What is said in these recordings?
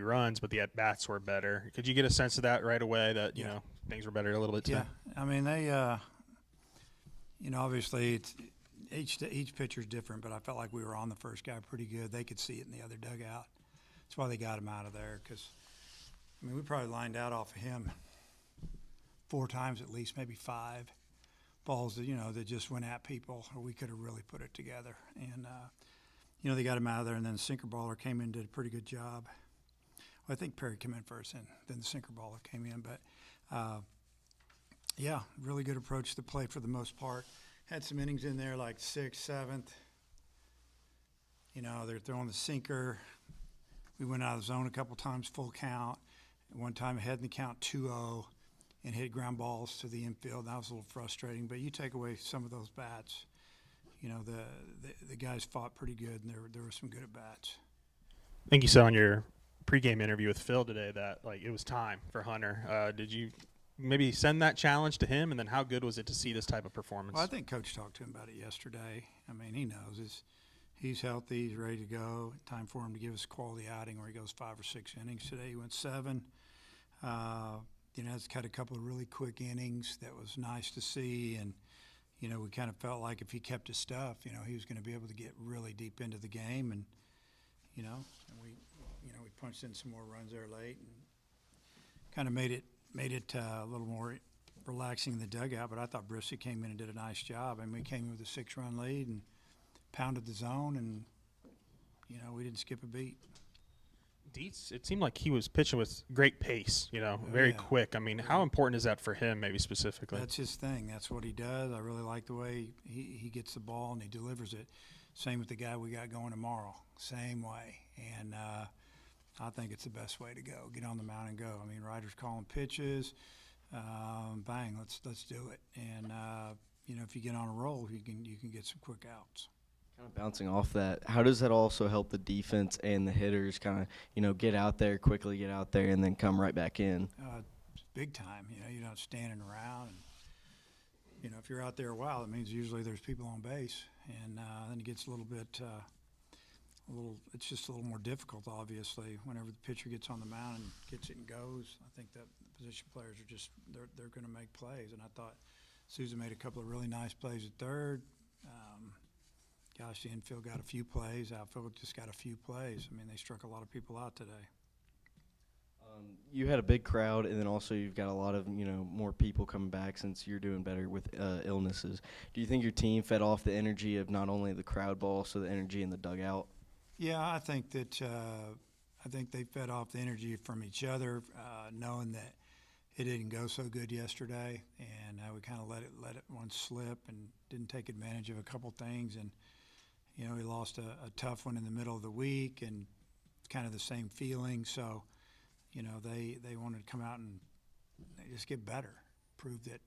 runs, but the at-bats were better. Could you get a sense of that right away, that, things were better a little bit today? Yeah. I mean, they, obviously each pitcher's different, but I felt like we were on the first guy pretty good. They could see it in the other dugout. That's why they got him out of there, because, we probably lined out off of him 4 times at least, maybe 5 balls that just went at people, or we could have really put it together. And, they got him out of there, and then the sinker baller came in and did a pretty good job. Well, I think Perry came in first, and then the sinker baller came in. But, really good approach to the plate for the most part. Had some innings in there like 6th, 7th. They're throwing the sinker. We went out of the zone a couple times, full count. One time ahead in the count 2-0 and hit ground balls to the infield. That was a little frustrating. But you take away some of those bats, the guys fought pretty good, and there were some good at bats. I think you said on your pregame interview with Phil today that it was time for Hunter. Did you maybe send that challenge to him, and then how good was it to see this type of performance? Well, I think Coach talked to him about it yesterday. He knows he's healthy, he's ready to go. Time for him to give us a quality outing where he goes 5 or 6 innings. Today he went 7. It's cut a couple of really quick innings. That was nice to see, and we kind of felt like if he kept his stuff, he was going to be able to get really deep into the game, and we punched in some more runs there late, and kind of made it a little more relaxing in the dugout. But I thought Brissy came in and did a nice job. We came in with a 6-run lead and pounded the zone, and we didn't skip a beat. Dietz, it seemed like he was pitching with great pace, very quick. How important is that for him, maybe specifically? That's his thing. That's what he does. I really like the way he gets the ball and he delivers it. Same with the guy we got going tomorrow. Same way. And I think it's the best way to go. Get on the mound and go. Ryder's calling pitches. Bang, let's do it. And if you get on a roll, you can get some quick outs. Kind of bouncing off that, how does that also help the defense and the hitters kind of, get out there, quickly get out there, and then come right back in? Big time. You're not standing around. And, if you're out there a while, it means usually there's people on base. And then it gets a little bit it's just a little more difficult, obviously, whenever the pitcher gets on the mound and gets it and goes. I think that the position players are just they're going to make plays. And I thought Susan made a couple of really nice plays at third. The infield got a few plays. Outfield just got a few plays. They struck a lot of people out today. You had a big crowd, and then also you've got a lot of, more people coming back since you're doing better with illnesses. Do you think your team fed off the energy of not only the crowd, but also the energy in the dugout? Yeah, I think that they fed off the energy from each other, knowing that it didn't go so good yesterday, and we kind of let it one slip and didn't take advantage of a couple things. And we lost a tough one in the middle of the week, and kind of the same feeling. So, they wanted to come out and just get better, prove that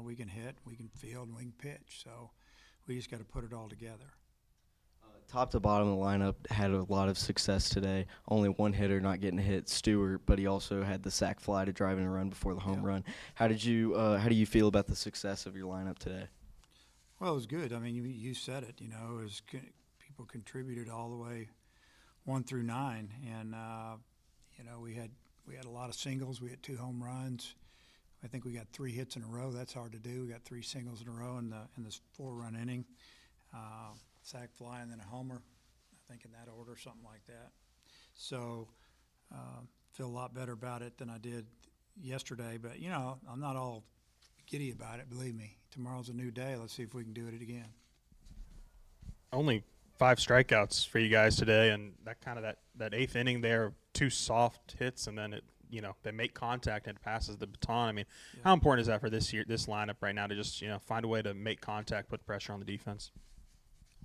we can hit, we can field, and we can pitch. So we just got to put it all together. Top to bottom of the lineup had a lot of success today. Only one hitter not getting a hit, Stewart, but he also had the sac fly to drive in a run before the home run. How do you feel about the success of your lineup today? Well, it was good. You said it. People contributed all the way 1 through 9, and we had a lot of singles. We had 2 home runs. I think we got 3 hits in a row. That's hard to do. We got 3 singles in a row in this 4-run inning. Sac fly and then a homer, I think in that order, something like that. So feel a lot better about it than I did yesterday. But, I'm not all giddy about it, believe me. Tomorrow's a new day. Let's see if we can do it again. Only 5 strikeouts for you guys today, and that kind of that 8th inning there, 2 soft hits, and then they make contact and it passes the baton. How important is that for this lineup right now to just find a way to make contact, put pressure on the defense?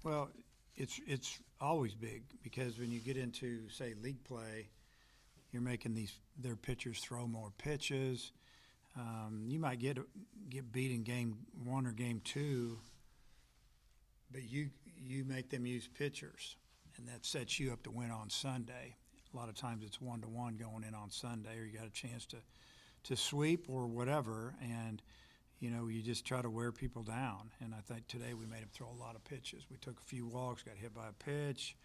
Well, it's always big, because when you get into, say, league play, you're making their pitchers throw more pitches. You might get beat in game 1 or game 2, but you make them use pitchers, and that sets you up to win on Sunday. A lot of times it's 1-1 going in on Sunday, or you got a chance to sweep or whatever, and you just try to wear people down. And I think today we made them throw a lot of pitches. We took a few walks, got hit by a pitch,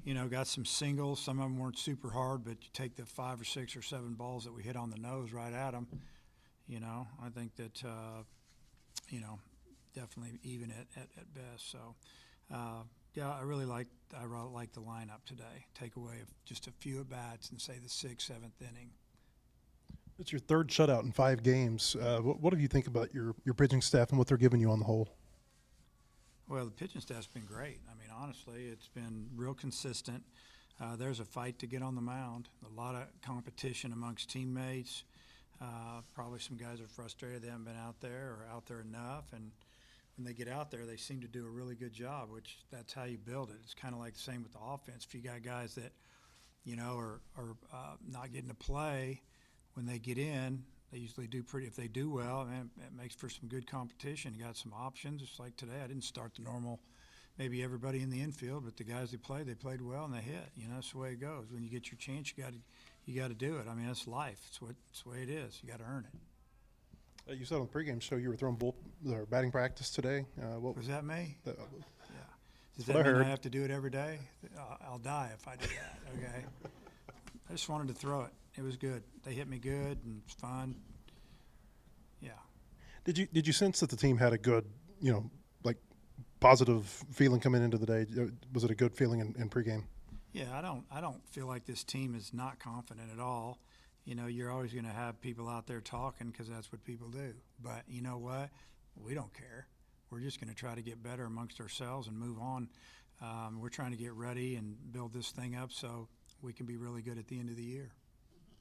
You know, got some singles. Some of them weren't super hard, but you take the 5 or 6 or 7 balls that we hit on the nose right at them. You know, I think that, you know, definitely even at best. So, yeah, I really like the lineup today. Take away just a few at bats and say the 6th, 7th inning. It's your third shutout in 5 games. What do you think about your pitching staff and what they're giving you on the whole? Well, the pitching staff's been great. I mean, honestly, it's been real consistent. There's a fight to get on the mound, a lot of competition amongst teammates. Probably some guys are frustrated they haven't been out there or out there enough. And when they get out there, they seem to do a really good job, which that's how you build it. It's kind of like the same with the offense. If you got guys that, you know, are not getting to play, when they get in, they usually do pretty. If they do well, man, it makes for some good competition. You got some options. Just like today, I didn't start the normal, maybe everybody in the infield, but the guys they played well and they hit. You know, that's the way it goes. When you get your chance, you got to do it. I mean, that's life. It's the way it is. You got to earn it. You said on the pregame show you were throwing batting practice today. What Was that me? that? Yeah. Does what that I mean heard. I have to do it every day? I'll die if I do that. Okay. I just wanted to throw it. It was good. They hit me good and it's fun. Yeah. Did you sense that the team had a good, you know, like positive feeling coming into the day? Was it a good feeling in pregame? Yeah, I don't feel like this team is not confident at all. You know, you're always going to have people out there talking because that's what people do. But you know what? We don't care. We're just going to try to get better amongst ourselves and move on. We're trying to get ready and build this thing up so we can be really good at the end of the year.